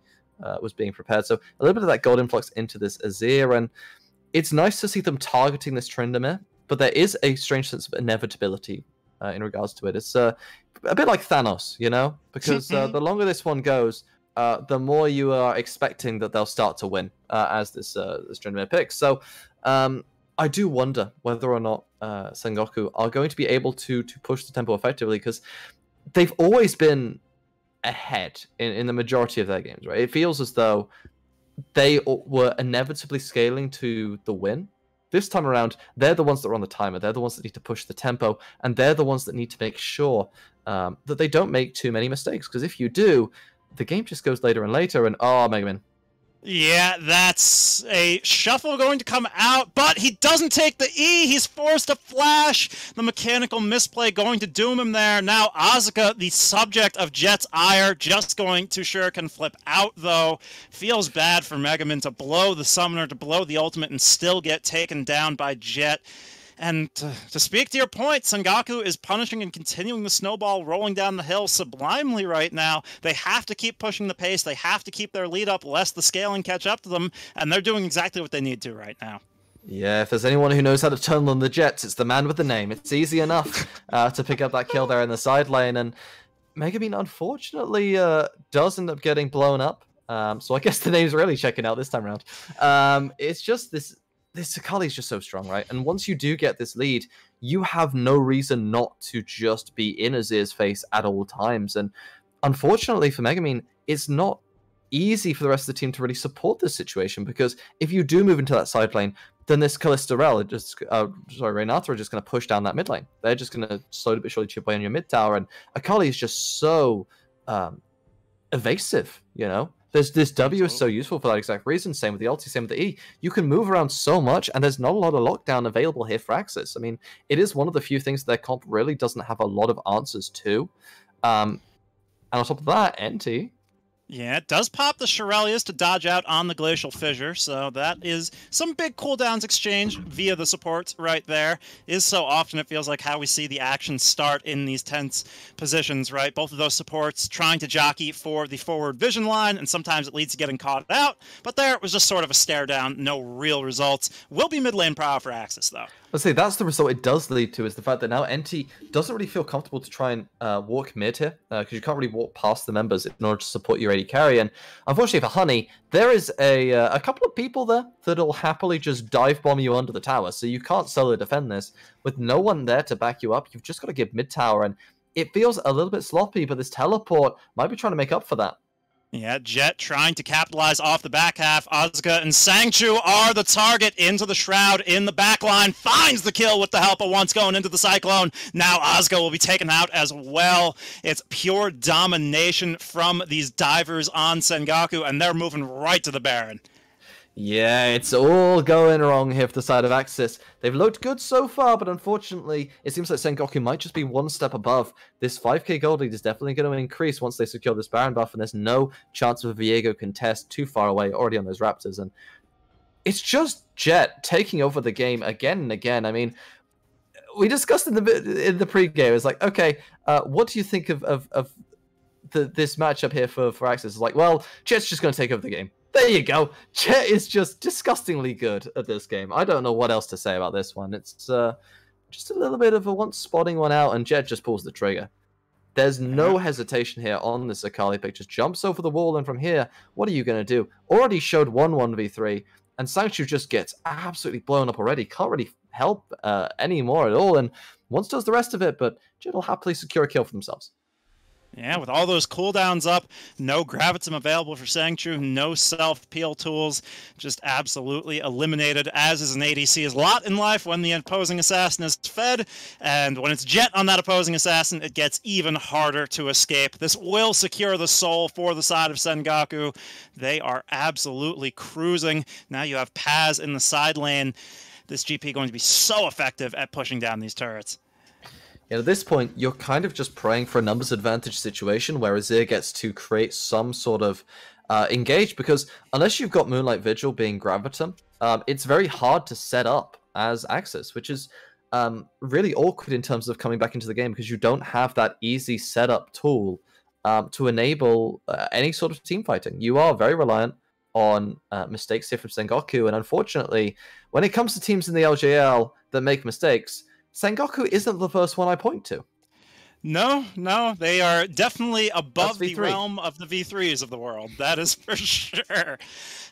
was being prepared. So a little bit of that gold influx into this Azir, and it's nice to see them targeting this Tryndamere, but there is a strange sense of inevitability in regards to it. It's a bit like Thanos, because the longer this one goes, the more you are expecting that they'll start to win as this Tryndamere picks. So I do wonder whether or not Sengoku are going to be able to push the tempo effectively, because they've always been ahead in the majority of their games, right? It feels as though they were inevitably scaling to the win. This time around, they're the ones that are on the timer. They're the ones that need to push the tempo, and they're the ones that need to make sure that they don't make too many mistakes, because if you do, the game just goes later and later, and Mega Man. Yeah, that's a shuffle going to come out, but he doesn't take the E. He's forced to flash. The mechanical misplay going to doom him there. Now Asuka, the subject of Jet's ire, just going to Shuriken flip out, though. Feels bad for Mega Man to blow the summoner, to blow the ultimate, and still get taken down by Jet. And to speak to your point, Sengoku is punishing and continuing the snowball rolling down the hill sublimely right now. They have to keep pushing the pace. They have to keep their lead up, lest the scaling catch up to them, and they're doing exactly what they need to right now. Yeah, if there's anyone who knows how to tunnel on the Jets, it's the man with the name. It's easy enough to pick up that kill there in the side lane, and Mega Man unfortunately does end up getting blown up. So I guess the name's really checking out this time around. It's just this Akali is just so strong, right? And once you do get this lead, you have no reason not to just be in Azir's face at all times. And unfortunately for Megumin, it's not easy for the rest of the team to really support this situation, because if you do move into that side lane, then this Renata are just going to push down that mid lane. They're just going to slowly but surely chip away on your mid tower, and Akali is just so evasive, This W is so useful for that exact reason. Same with the ulti, same with the E. You can move around so much, and there's not a lot of lockdown available here for AXIZ. I mean, it is one of the few things their comp really doesn't have a lot of answers to. And on top of that, NT, Yeah, it does pop the Shurelius to dodge out on the Glacial Fissure, so that is some big cooldowns exchange via the supports right there. Is so often it feels like how we see the action start in these tense positions, right? Both of those supports trying to jockey for the forward vision line, and sometimes it leads to getting caught out, but there it was just sort of a stare down, no real results. Will be mid lane power for AXZ, though. Let's say that's the result it does lead to, is the fact that now NT doesn't really feel comfortable to try and walk mid here, because you can't really walk past the members in order to support your AD carry. And unfortunately for Honey, there is a couple of people there that'll happily just dive bomb you under the tower, so you can't solo defend this. With no one there to back you up, you've just got to give mid tower, and it feels a little bit sloppy, but this teleport might be trying to make up for that. Yeah, Jet trying to capitalize off the back half. Asuka and Sangchu are the target into the Shroud in the back line. Finds the kill with the help of once going into the Cyclone. Now Asuka will be taken out as well. It's pure domination from these divers on Sengoku, and they're moving right to the Baron. Yeah, it's all going wrong here for the side of AXZ. They've looked good so far, but unfortunately, it seems like Sengoku might just be one step above. This 5k gold lead is definitely going to increase once they secure this Baron buff, and there's no chance of a Viego contest too far away, already on those Raptors. And it's just Jet taking over the game again and again. I mean, we discussed in the pre-game, it's like, okay, what do you think of this matchup here for AXZ? It's like, well, Jet's just going to take over the game. There you go. Jet is just disgustingly good at this game. I don't know what else to say about this one. It's just a little bit of a once spotting one out, and Jet just pulls the trigger. There's no hesitation here on this Akali pick. Just jumps over the wall, and from here, what are you going to do? Already showed 1-1v3, and Sangchu just gets absolutely blown up already. Can't really help anymore at all, and once does the rest of it, but Jet will happily secure a kill for themselves. Yeah, with all those cooldowns up, no Gravitum available for Sangchu, no self-peel tools, just absolutely eliminated, as is an ADC's lot in life when the opposing assassin is fed, and when it's Jet on that opposing assassin, it gets even harder to escape. This will secure the soul for the side of Sengoku. They are absolutely cruising. Now you have Paz in the side lane. This GP going to be so effective at pushing down these turrets. And at this point, you're kind of just praying for a numbers advantage situation where Azir gets to create some sort of engage, because unless you've got Moonlight Vigil being Gravitum, it's very hard to set up as AXZ, which is really awkward in terms of coming back into the game, because you don't have that easy setup tool to enable any sort of team fighting. You are very reliant on mistakes here from Sengoku, and unfortunately, when it comes to teams in the LJL that make mistakes, Sengoku isn't the first one I point to. No, they are definitely above the realm of the V3s of the world. That is for sure.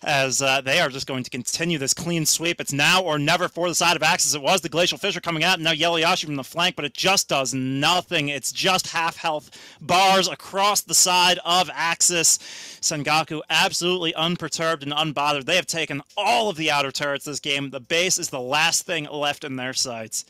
As they are just going to continue this clean sweep. It's now or never for the side of AXZ. It was the Glacial Fissure coming out, and now Yeliashi from the flank, but it just does nothing. It's just half health bars across the side of AXZ. Sengoku absolutely unperturbed and unbothered. They have taken all of the outer turrets this game. The base is the last thing left in their sights.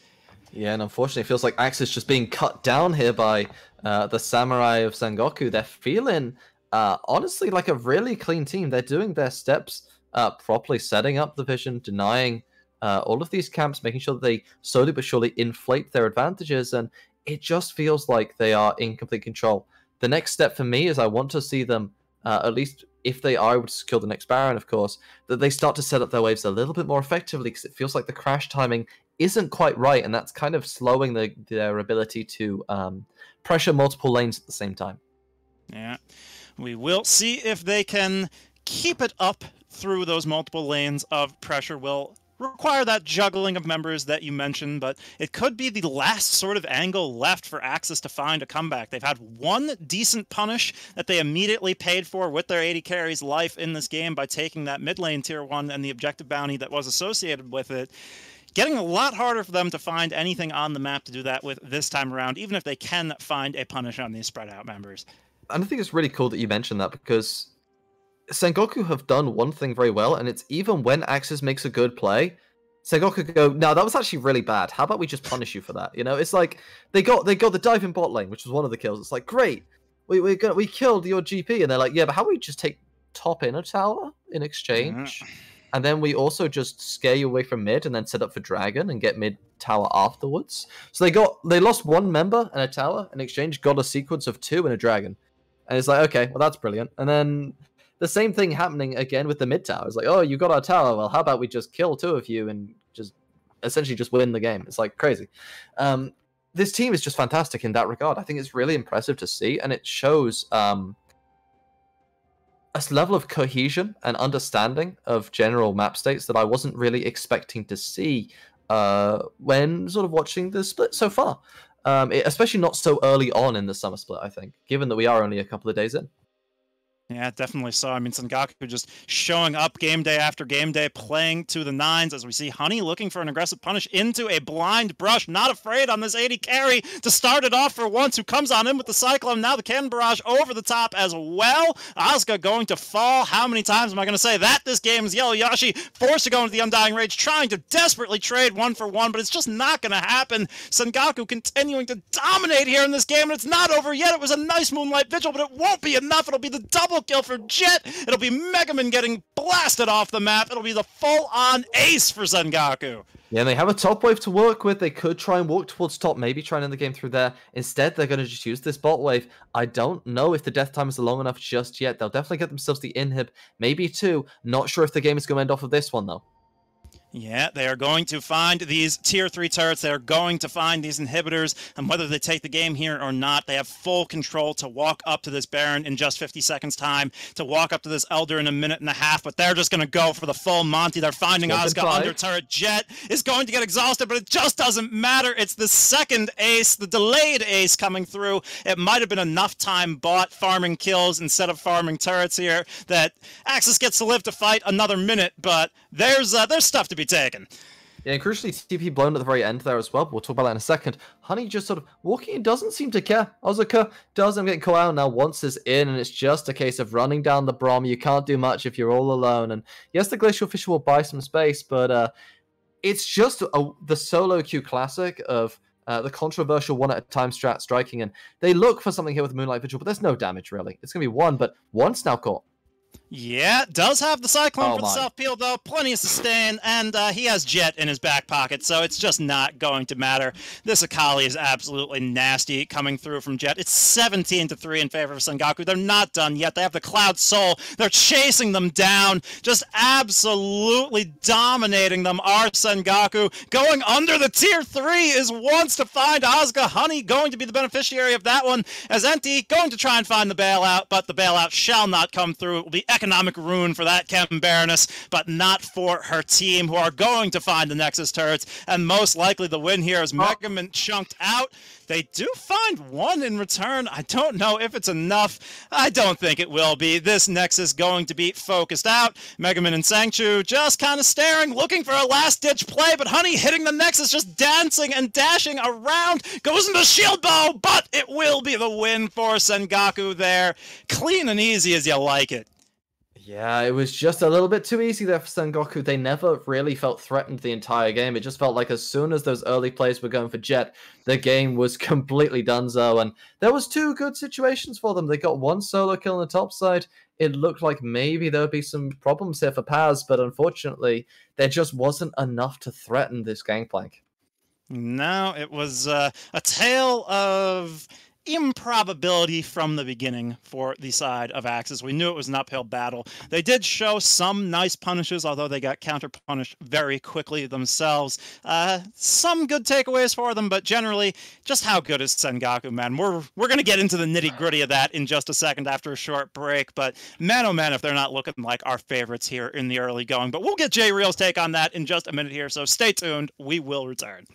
Yeah, and unfortunately, it feels like AXZ just being cut down here by the Samurai of Sengoku. They're feeling, honestly, like a really clean team. They're doing their steps properly, setting up the vision, denying all of these camps, making sure that they slowly but surely inflate their advantages, and it just feels like they are in complete control. The next step for me is I want to see them, at least if they are able to secure the next Baron, of course, that they start to set up their waves a little bit more effectively, because it feels like the crash timing isn't quite right, and that's kind of slowing their ability to pressure multiple lanes at the same time. Yeah, we will see if they can keep it up through those multiple lanes of pressure. Will require that juggling of members that you mentioned, but it could be the last sort of angle left for AXZ to find a comeback. They've had one decent punish that they immediately paid for with their AD carry's life in this game by taking that mid lane tier 1 and the objective bounty that was associated with it. Getting a lot harder for them to find anything on the map to do that with this time around, even if they can find a punish on these spread out members. And I think it's really cool that you mentioned that, because Sengoku have done one thing very well, and it's even when AXZ makes a good play, Sengoku go, no, that was actually really bad. How about we just punish you for that? You know, it's like they got the dive in bot lane, which was one of the kills. It's like, great, we killed your GP, and they're like, yeah, but how about we just take top inner tower in exchange? And then we also just scare you away from mid and then set up for dragon and get mid tower afterwards. So they lost one member and a tower in exchange, got a sequence of 2 and a dragon. And it's like, okay, well, that's brilliant. And then the same thing happening again with the mid tower. It's like, oh, you got our tower. Well, how about we just kill 2 of you and just essentially just win the game? It's like crazy. This team is just fantastic in that regard. I think it's really impressive to see, and it shows a level of cohesion and understanding of general map states that I wasn't really expecting to see when sort of watching the split so far. Especially not so early on in the summer split, I think, given that we are only a couple of days in. Yeah, definitely so. I mean, Sengoku just showing up game day after game day, playing to the 9s as we see Honey looking for an aggressive punish into a blind brush. Not afraid on this 80 carry to start it off for once, who comes on in with the Cyclone. Now the Cannon Barrage over the top as well. Asuka going to fall. How many times am I going to say that this game is Yellow Yashi forced to go into the Undying Rage, trying to desperately trade 1-for-1, but it's just not going to happen. Sengoku continuing to dominate here in this game, and it's not over yet. It was a nice Moonlight Vigil, but it won't be enough. It'll be the double kill for Jet. It'll be Mega Man getting blasted off the map. It'll be the full-on ace for Sengoku. Yeah, and they have a top wave to work with. They could try and walk towards top, maybe try and end the game through there. Instead, they're going to just use this bot wave. I don't know if the death time is long enough just yet. They'll definitely get themselves the inhib, maybe 2. Not sure if the game is going to end off of this one, though. Yeah, they are going to find these tier 3 turrets. They are going to find these inhibitors, and whether they take the game here or not, they have full control to walk up to this Baron in just 50 seconds time, to walk up to this Elder in a minute and a half, but they're just going to go for the full Monty. They're finding Asuka under turret. Jet is going to get exhausted, but it just doesn't matter. It's the second ace, the delayed ace coming through. It might have been enough time bought farming kills instead of farming turrets here that AXIZ gets to live to fight another minute, but there's stuff to be taken. Yeah, and crucially, TP blown at the very end there as well, but we'll talk about that in a second. Honey just sort of walking in, doesn't seem to care. Asuka does, I'm getting caught out now once is in, and it's just a case of running down the Brom. You can't do much if you're all alone, and yes, the Glacial Fisher will buy some space, but it's just the solo queue classic of the controversial 1 at a time strat striking, and they look for something here with Moonlight Vigil, but there's no damage, really. It's going to be 1, but 1's now caught. Yeah, does have the Cyclone for the self-peel, though. Plenty of sustain, and he has Jet in his back pocket, so it's just not going to matter. This Akali is absolutely nasty coming through from Jet. It's 17-3 in favor of Sengoku. They're not done yet. They have the Cloud Soul. They're chasing them down, just absolutely dominating them. Our Sengoku going under the tier 3 is once to find Asuka. Honey going to be the beneficiary of that one, as Enti going to try and find the bailout, but the bailout shall not come through. It will be economic ruin for that Chem Baroness, but not for her team, who are going to find the Nexus turrets, and most likely the win here is Mega Man chunked out. They do find 1 in return. I don't know if it's enough. I don't think it will be. This Nexus going to be focused out. Mega Man and Sangchu just kind of staring, looking for a last-ditch play, but Honey hitting the Nexus, just dancing and dashing around, goes into Shield Bow, but it will be the win for Sengoku there. Clean and easy as you like it. Yeah, it was just a little bit too easy there for Sengoku. They never really felt threatened the entire game. It just felt like as soon as those early plays were going for Jet, the game was completely donezo. And there was 2 good situations for them. They got 1 solo kill on the top side. It looked like maybe there would be some problems here for Paz, but unfortunately, there just wasn't enough to threaten this Gangplank. No, it was a tale of improbability from the beginning for the side of AXIZ. We knew it was an uphill battle. They did show some nice punishes, although they got counter-punished very quickly themselves. Some good takeaways for them, but generally, just how good is Sengoku, man? We're going to get into the nitty-gritty of that in just a second after a short break, but man, oh man, if they're not looking like our favorites here in the early going. But we'll get Jay Real's take on that in just a minute here, so stay tuned. We will return.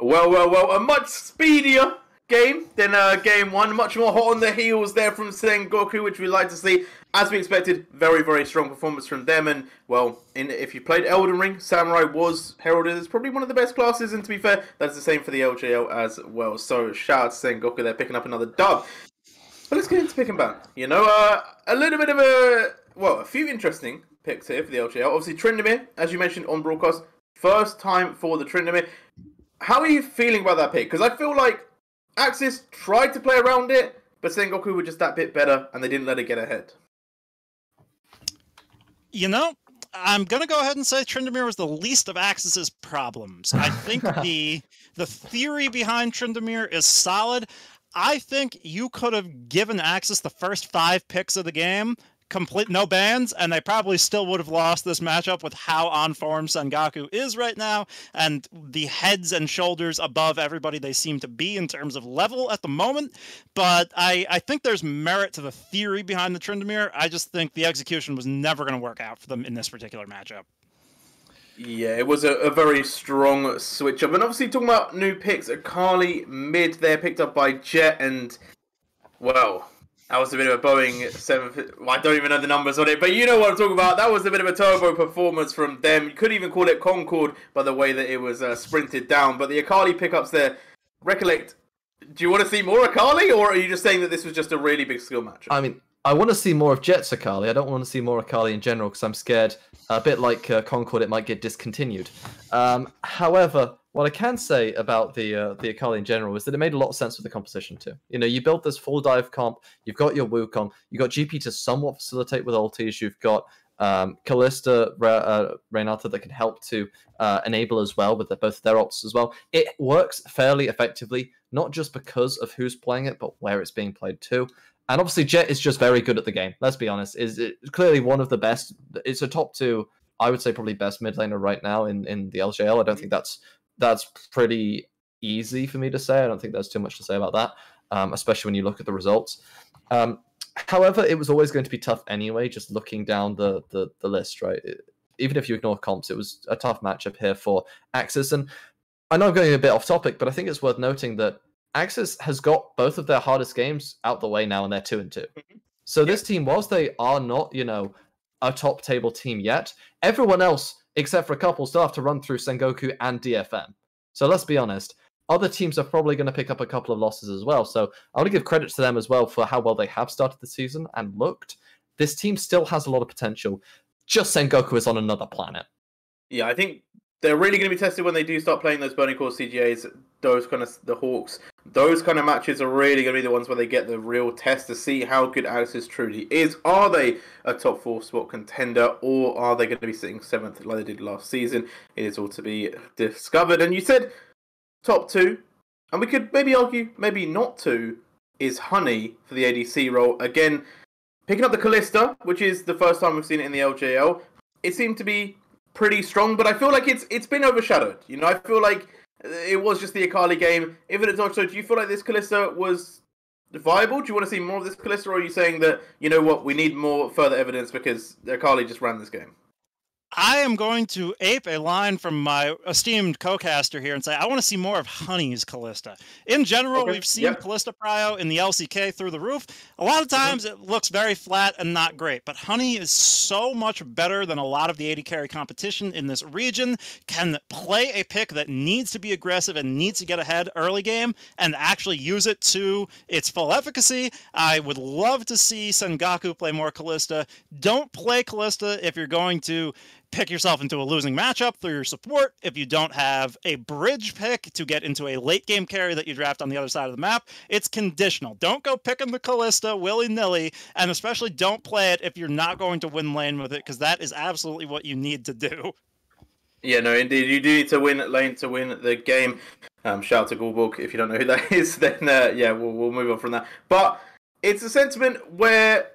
Well, a much speedier game than game one. Much more hot on the heels there from Sengoku, which we like to see. As we expected, very strong performance from them. And, well, if you played Elden Ring, Samurai was heralded as probably one of the best classes. And to be fair, that's the same for the LJL as well. So, shout out to Sengoku there, picking up another dub. But let's get into pick and ban. You know, a little bit of a few interesting picks here for the LJL. Obviously, Tryndamere, as you mentioned on broadcast, first time for the Tryndamere. How are you feeling about that pick? Because I feel like AXIZ tried to play around it, but Sengoku were just that bit better, and they didn't let it get ahead. You know, I'm going to go ahead and say Tryndamere was the least of AXIZ's problems. I think the theory behind Tryndamere is solid. I think you could have given AXIZ the first 5 picks of the game, complete no bans, and they probably still would have lost this matchup with how on form Sengoku is right now, and the heads and shoulders above everybody they seem to be in terms of level at the moment. But I think there's merit to the theory behind the Tryndamere. I just think the execution was never going to work out for them in this particular matchup. Yeah, it was a very strong switch up. And obviously, talking about new picks, Akali mid there, picked up by Jet, and, well, that was a bit of a Boeing 7... Well, I don't even know the numbers on it, but you know what I'm talking about. That was a bit of a turbo performance from them. You could even call it Concord by the way that it was sprinted down. But the Akali pickups there, recollect, do you want to see more Akali, or are you just saying that this was just a really big skill match? I mean, I want to see more of Jet's Akali. I don't want to see more Akali in general because I'm scared, a bit like Concord, it might get discontinued. However, what I can say about the Akali in general is that it made a lot of sense with the composition too. You know, you built this full dive comp, you've got your Wukong, you've got GP to somewhat facilitate with ultis, you've got Callista, Renata that can help to enable as well with both their ults as well. It works fairly effectively, not just because of who's playing it, but where it's being played too. And obviously, Jet is just very good at the game. Let's be honest. Is clearly one of the best. It's a top 2, I would say, probably best mid laner right now in the LJL. I don't think that's pretty easy for me to say. I don't think there's too much to say about that, especially when you look at the results. However, it was always going to be tough anyway, just looking down the list, right? Even if you ignore comps, it was a tough matchup here for AXIZ. And I know I'm going a bit off topic, but I think it's worth noting that AXIZ has got both of their hardest games out the way now, and they're 2-2. So this team, whilst they are not, you know, a top table team yet, everyone else, except for a couple, still have to run through Sengoku and DFM. So let's be honest, other teams are probably going to pick up a couple of losses as well. So I want to give credit to them as well for how well they have started the season and looked. This team still has a lot of potential. Just Sengoku is on another planet. Yeah, I think they're really going to be tested when they do start playing those Burning Core CGAs, those kind of, the Hawks. Those kind of matches are really going to be the ones where they get the real test to see how good AXIZ truly is. Are they a top 4 spot contender, or are they going to be sitting 7th like they did last season? It is all to be discovered. And you said top 2, and we could maybe argue maybe not 2, is Honey for the ADC role. Again, picking up the Callista, which is the first time we've seen it in the LJL. It seemed to be pretty strong, but I feel like it's been overshadowed. You know, I feel like it was just the Akali game. If it had also, do you feel like this Kalista was viable? Do you want to see more of this Kalista, or are you saying that, you know what, we need more further evidence because Akali just ran this game? I am going to ape a line from my esteemed co-caster here and say I want to see more of Honey's Kalista. In general, we've seen Kalista Prio in the LCK through the roof. A lot of times it looks very flat and not great, but Honey is so much better than a lot of the AD carry competition in this region, can play a pick that needs to be aggressive and needs to get ahead early game and actually use it to its full efficacy. I would love to see Sengoku play more Kalista. Don't play Kalista if you're going to pick yourself into a losing matchup through your support. If you don't have a bridge pick to get into a late game carry that you draft on the other side of the map, it's conditional. Don't go picking the Kalista willy-nilly, and especially don't play it if you're not going to win lane with it, because that is absolutely what you need to do. Yeah, no, indeed. You do need to win lane to win the game. Shout out to Gulborg. If you don't know who that is, then yeah, we'll move on from that. But it's a sentiment where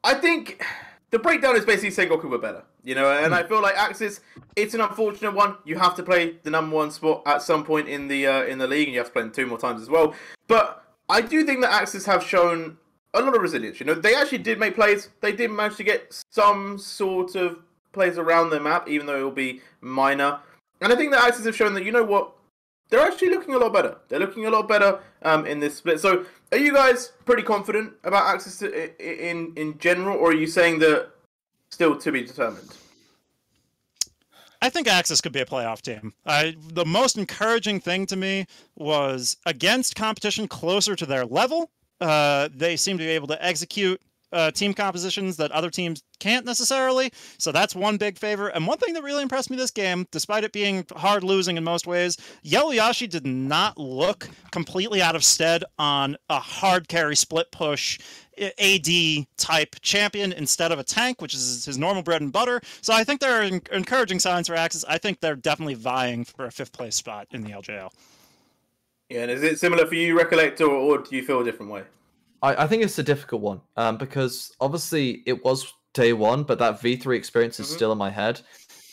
I think the breakdown is basically Sengoku were better, you know, and I feel like AXIZ, it's an unfortunate one. You have to play the #1 spot at some point in the league, and you have to play them 2 more times as well. But I do think that AXIZ have shown a lot of resilience. You know, they actually did make plays. They did manage to get some sort of plays around their map, even though it will be minor. And I think that AXIZ have shown that, you know what, they're actually looking a lot better. They're looking a lot better in this split. So, are you guys pretty confident about AXIZ in general, or are you saying that still to be determined? I think AXIZ could be a playoff team. The most encouraging thing to me was against competition closer to their level. They seem to be able to execute team compositions that other teams can't necessarily, so that's one big favor. And one thing that really impressed me this game, despite it being hard losing in most ways, Yellow did not look completely out of stead on a hard carry split push AD type champion instead of a tank, which is his normal bread and butter. So I think there are encouraging signs for AXIZ. I think they're definitely vying for a 5th place spot in the LJL. Yeah, and is it similar for you, Recollect, or do you feel a different way? I think it's a difficult one because obviously it was day 1, but that V3 experience is still in my head,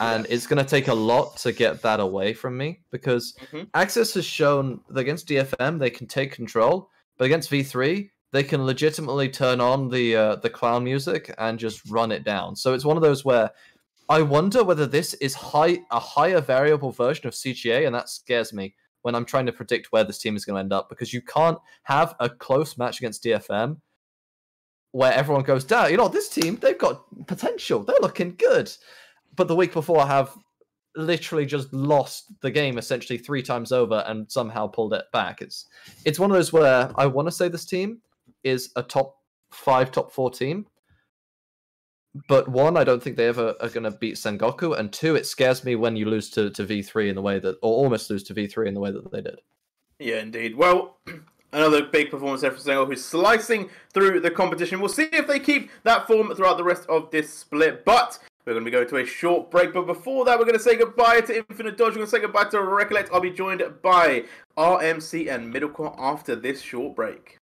and it's going to take a lot to get that away from me because AXIZ has shown that against DFM they can take control, but against V3 they can legitimately turn on the clown music and just run it down. So it's one of those where I wonder whether this is a higher variable version of CGA, and that scares me when I'm trying to predict where this team is going to end up, because you can't have a close match against DFM where everyone goes down. You know, this team, they've got potential. They're looking good. But the week before, I have literally just lost the game essentially 3 times over and somehow pulled it back. It's one of those where I want to say this team is a top 5, top 4 team. But 1, I don't think they ever are going to beat Sengoku, and 2, it scares me when you lose to V3 in the way that, or almost lose to V3 in the way that they did. Yeah, indeed. Well, another big performance there for Sengoku, slicing through the competition. We'll see if they keep that form throughout the rest of this split, but we're going to be going to a short break. But before that, we're going to say goodbye to Infinite Dodge. We're going to say goodbye to Recollect. I'll be joined by RMC and Middlecore after this short break.